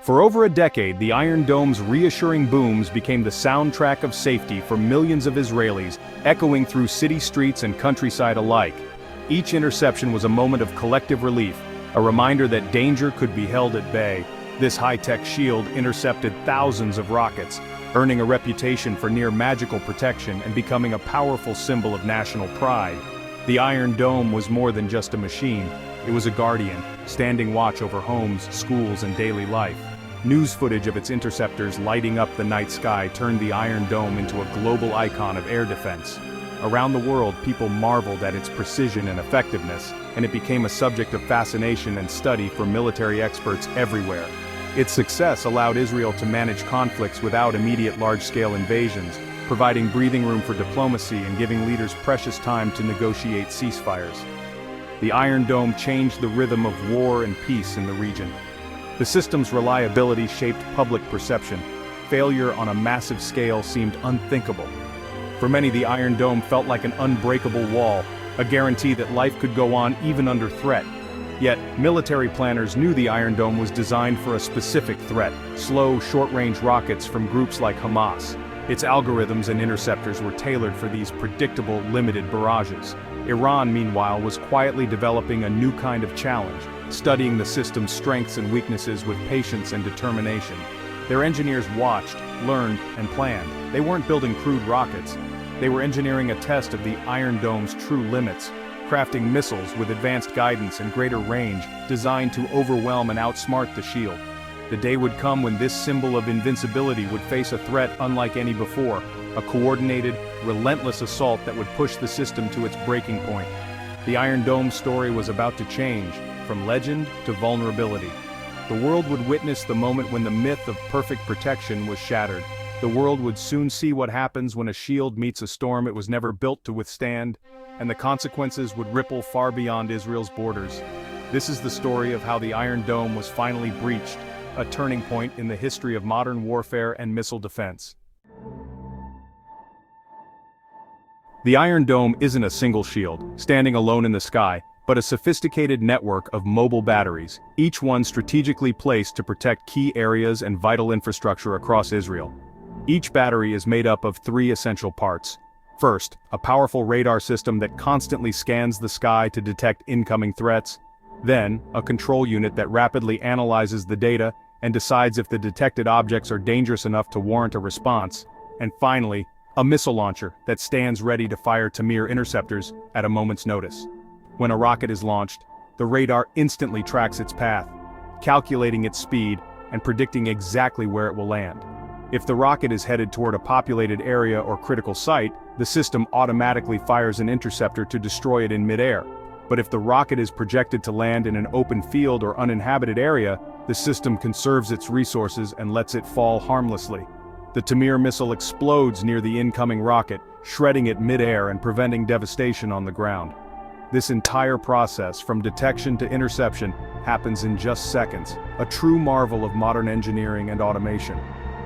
For over a decade, the Iron Dome's reassuring booms became the soundtrack of safety for millions of Israelis, echoing through city streets and countryside alike. Each interception was a moment of collective relief, a reminder that danger could be held at bay. This high-tech shield intercepted thousands of rockets, earning a reputation for near-magical protection and becoming a powerful symbol of national pride. The Iron Dome was more than just a machine. It was a guardian, standing watch over homes, schools, and daily life. News footage of its interceptors lighting up the night sky turned the Iron Dome into a global icon of air defense. Around the world, people marveled at its precision and effectiveness, and it became a subject of fascination and study for military experts everywhere. Its success allowed Israel to manage conflicts without immediate large-scale invasions, providing breathing room for diplomacy and giving leaders precious time to negotiate ceasefires. The Iron Dome changed the rhythm of war and peace in the region. The system's reliability shaped public perception. Failure on a massive scale seemed unthinkable. For many, the Iron Dome felt like an unbreakable wall, a guarantee that life could go on even under threat. Yet, military planners knew the Iron Dome was designed for a specific threat: slow, short-range rockets from groups like Hamas. Its algorithms and interceptors were tailored for these predictable, limited barrages. Iran, meanwhile, was quietly developing a new kind of challenge, studying the system's strengths and weaknesses with patience and determination. Their engineers watched, learned, and planned. They weren't building crude rockets. They were engineering a test of the Iron Dome's true limits, crafting missiles with advanced guidance and greater range, designed to overwhelm and outsmart the shield. The day would come when this symbol of invincibility would face a threat unlike any before, a coordinated, relentless assault that would push the system to its breaking point. The Iron Dome story was about to change, from legend to vulnerability. The world would witness the moment when the myth of perfect protection was shattered. The world would soon see what happens when a shield meets a storm it was never built to withstand, and the consequences would ripple far beyond Israel's borders. This is the story of how the Iron Dome was finally breached, a turning point in the history of modern warfare and missile defense. The Iron Dome isn't a single shield, standing alone in the sky, but a sophisticated network of mobile batteries, each one strategically placed to protect key areas and vital infrastructure across Israel. Each battery is made up of three essential parts. First, a powerful radar system that constantly scans the sky to detect incoming threats. Then, a control unit that rapidly analyzes the data and decides if the detected objects are dangerous enough to warrant a response. And finally, a missile launcher that stands ready to fire Tamir interceptors at a moment's notice. When a rocket is launched, the radar instantly tracks its path, calculating its speed and predicting exactly where it will land. If the rocket is headed toward a populated area or critical site, the system automatically fires an interceptor to destroy it in midair. But if the rocket is projected to land in an open field or uninhabited area, the system conserves its resources and lets it fall harmlessly. The Tamir missile explodes near the incoming rocket, shredding it midair and preventing devastation on the ground. This entire process, from detection to interception, happens in just seconds, a true marvel of modern engineering and automation.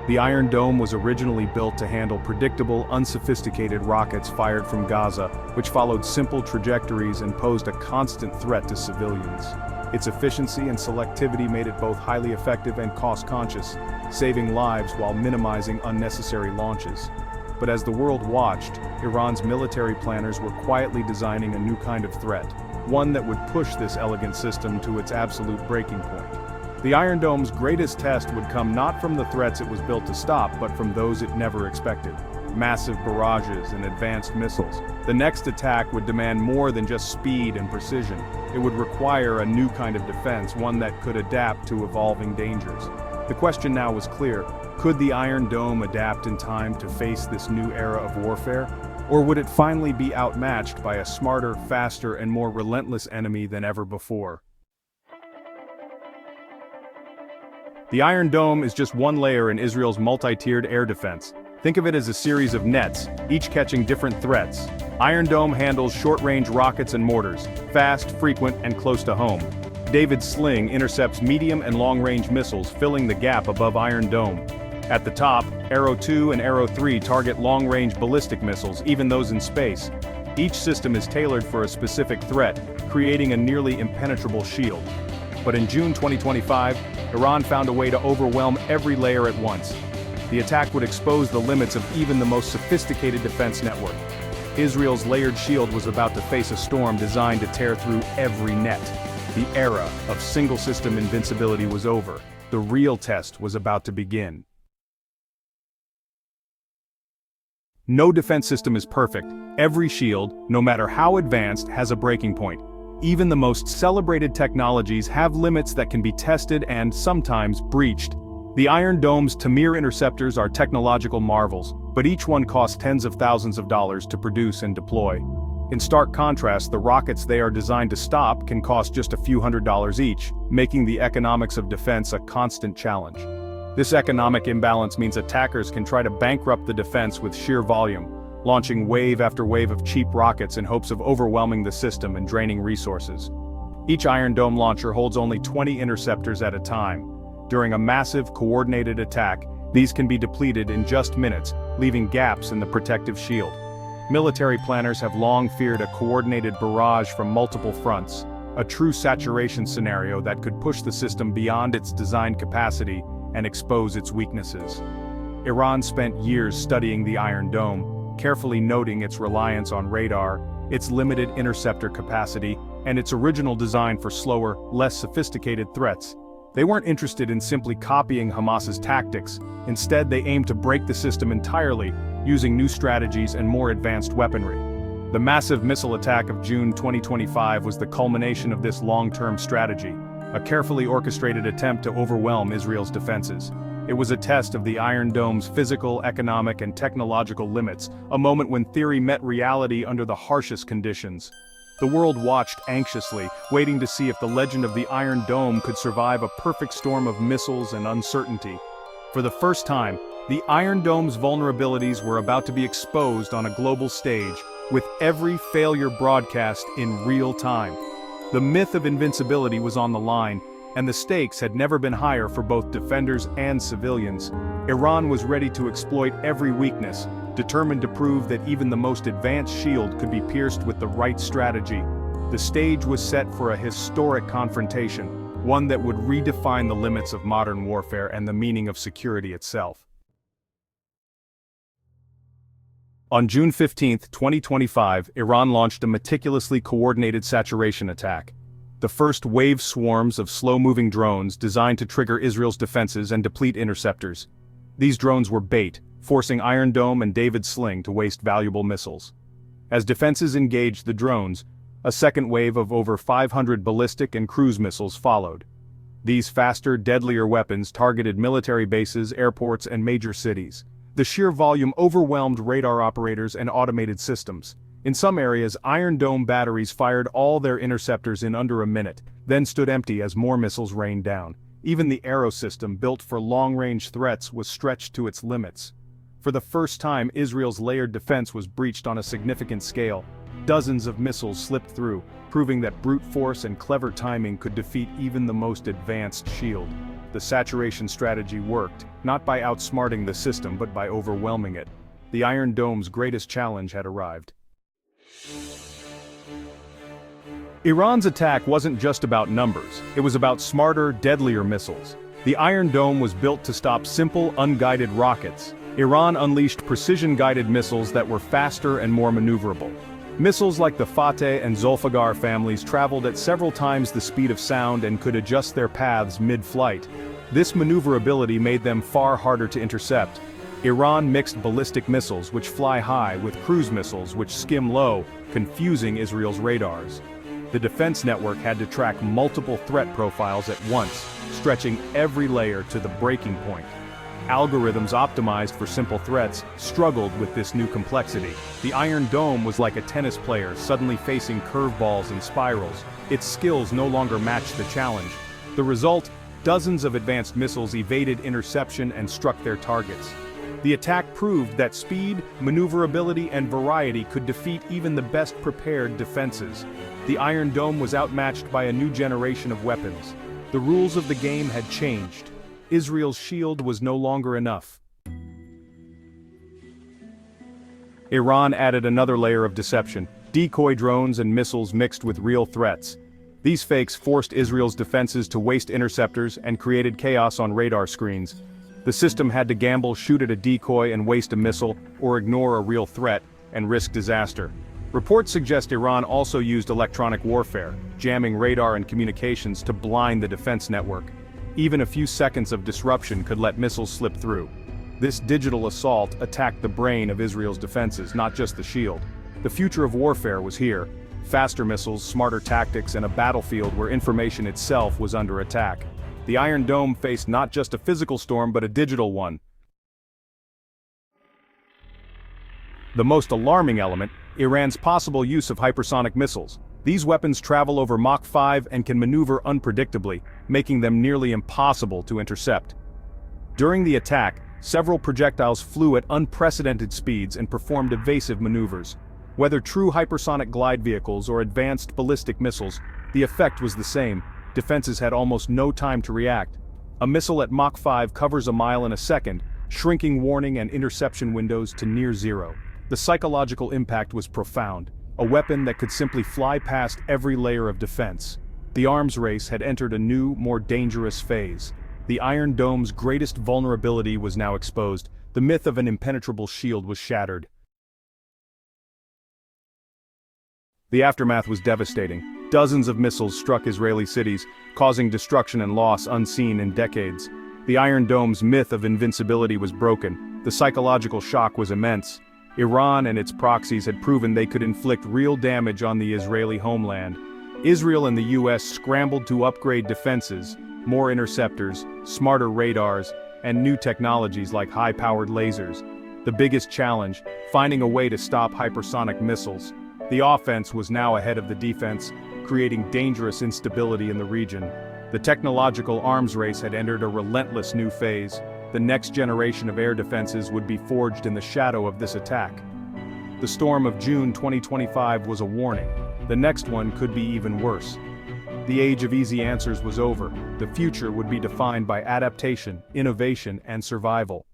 The Iron Dome was originally built to handle predictable, unsophisticated rockets fired from Gaza, which followed simple trajectories and posed a constant threat to civilians. Its efficiency and selectivity made it both highly effective and cost-conscious, saving lives while minimizing unnecessary launches. But as the world watched, Iran's military planners were quietly designing a new kind of threat, one that would push this elegant system to its absolute breaking point. The Iron Dome's greatest test would come not from the threats it was built to stop, but from those it never expected: massive barrages and advanced missiles. The next attack would demand more than just speed and precision. It would require a new kind of defense, one that could adapt to evolving dangers. The question now was clear: could the Iron Dome adapt in time to face this new era of warfare? Or would it finally be outmatched by a smarter, faster, and more relentless enemy than ever before? The Iron Dome is just one layer in Israel's multi-tiered air defense. Think of it as a series of nets, each catching different threats. Iron Dome handles short-range rockets and mortars, fast, frequent, and close to home. David's Sling intercepts medium and long-range missiles, filling the gap above Iron Dome. At the top, Arrow 2 and Arrow 3 target long-range ballistic missiles, even those in space. Each system is tailored for a specific threat, creating a nearly impenetrable shield. But in June 2025, Iran found a way to overwhelm every layer at once. The attack would expose the limits of even the most sophisticated defense network. Israel's layered shield was about to face a storm designed to tear through every net. The era of single-system invincibility was over. The real test was about to begin. No defense system is perfect. Every shield, no matter how advanced, has a breaking point. Even the most celebrated technologies have limits that can be tested and, sometimes, breached. The Iron Dome's Tamir interceptors are technological marvels, but each one costs tens of thousands of dollars to produce and deploy. In stark contrast, the rockets they are designed to stop can cost just a few $100s each, making the economics of defense a constant challenge. This economic imbalance means attackers can try to bankrupt the defense with sheer volume, launching wave after wave of cheap rockets in hopes of overwhelming the system and draining resources. Each Iron Dome launcher holds only 20 interceptors at a time. During a massive, coordinated attack, these can be depleted in just minutes, leaving gaps in the protective shield. Military planners have long feared a coordinated barrage from multiple fronts, a true saturation scenario that could push the system beyond its design capacity and expose its weaknesses. Iran spent years studying the Iron Dome, carefully noting its reliance on radar, its limited interceptor capacity, and its original design for slower, less sophisticated threats. They weren't interested in simply copying Hamas's tactics. Instead, they aimed to break the system entirely, using new strategies and more advanced weaponry. The massive missile attack of June 2025 was the culmination of this long-term strategy, a carefully orchestrated attempt to overwhelm Israel's defenses. It was a test of the Iron Dome's physical, economic, and technological limits, a moment when theory met reality under the harshest conditions. The world watched anxiously, waiting to see if the legend of the Iron Dome could survive a perfect storm of missiles and uncertainty. For the first time, the Iron Dome's vulnerabilities were about to be exposed on a global stage, with every failure broadcast in real time. The myth of invincibility was on the line, and the stakes had never been higher for both defenders and civilians. Iran was ready to exploit every weakness, determined to prove that even the most advanced shield could be pierced with the right strategy. The stage was set for a historic confrontation, one that would redefine the limits of modern warfare and the meaning of security itself. On June 15, 2025, Iran launched a meticulously coordinated saturation attack. The first wave swarms of slow-moving drones designed to trigger Israel's defenses and deplete interceptors. These drones were bait, forcing Iron Dome and David's Sling to waste valuable missiles. As defenses engaged the drones, a second wave of over 500 ballistic and cruise missiles followed. These faster, deadlier weapons targeted military bases, airports, and major cities. The sheer volume overwhelmed radar operators and automated systems. In some areas, Iron Dome batteries fired all their interceptors in under a minute, then stood empty as more missiles rained down. Even the Arrow system, built for long-range threats, was stretched to its limits. For the first time, Israel's layered defense was breached on a significant scale. Dozens of missiles slipped through, proving that brute force and clever timing could defeat even the most advanced shield. The saturation strategy worked, not by outsmarting the system but by overwhelming it. The Iron Dome's greatest challenge had arrived. Iran's attack wasn't just about numbers, it was about smarter, deadlier missiles. The Iron Dome was built to stop simple, unguided rockets. Iran unleashed precision-guided missiles that were faster and more maneuverable. Missiles like the Fateh and Zulfiqar families traveled at several times the speed of sound and could adjust their paths mid-flight. This maneuverability made them far harder to intercept. Iran mixed ballistic missiles which fly high with cruise missiles which skim low, confusing Israel's radars. The defense network had to track multiple threat profiles at once, stretching every layer to the breaking point. Algorithms optimized for simple threats struggled with this new complexity. The Iron Dome was like a tennis player suddenly facing curveballs and spirals. Its skills no longer matched the challenge. The result? Dozens of advanced missiles evaded interception and struck their targets. The attack proved that speed, maneuverability, and variety could defeat even the best prepared defenses. The Iron Dome was outmatched by a new generation of weapons. The rules of the game had changed. Israel's shield was no longer enough. Iran added another layer of deception, decoy drones and missiles mixed with real threats. These fakes forced Israel's defenses to waste interceptors and created chaos on radar screens. The system had to gamble, shoot at a decoy and waste a missile, or ignore a real threat, and risk disaster. Reports suggest Iran also used electronic warfare, jamming radar and communications to blind the defense network. Even a few seconds of disruption could let missiles slip through. This digital assault attacked the brain of Israel's defenses, not just the shield. The future of warfare was here. Faster missiles, smarter tactics, and a battlefield where information itself was under attack. The Iron Dome faced not just a physical storm but a digital one. The most alarming element, Iran's possible use of hypersonic missiles. These weapons travel over Mach 5 and can maneuver unpredictably, making them nearly impossible to intercept. During the attack, several projectiles flew at unprecedented speeds and performed evasive maneuvers. Whether true hypersonic glide vehicles or advanced ballistic missiles, the effect was the same. Defenses had almost no time to react. A missile at Mach 5 covers a mile in a second, shrinking warning and interception windows to near zero. The psychological impact was profound, a weapon that could simply fly past every layer of defense. The arms race had entered a new, more dangerous phase. The Iron Dome's greatest vulnerability was now exposed. The myth of an impenetrable shield was shattered. The aftermath was devastating. Dozens of missiles struck Israeli cities, causing destruction and loss unseen in decades. The Iron Dome's myth of invincibility was broken. The psychological shock was immense. Iran and its proxies had proven they could inflict real damage on the Israeli homeland. Israel and the US scrambled to upgrade defenses, more interceptors, smarter radars, and new technologies like high-powered lasers. The biggest challenge, finding a way to stop hypersonic missiles. The offense was now ahead of the defense, creating dangerous instability in the region. The technological arms race had entered a relentless new phase. The next generation of air defenses would be forged in the shadow of this attack. The storm of June 2025 was a warning. The next one could be even worse. The age of easy answers was over. The future would be defined by adaptation, innovation, and survival.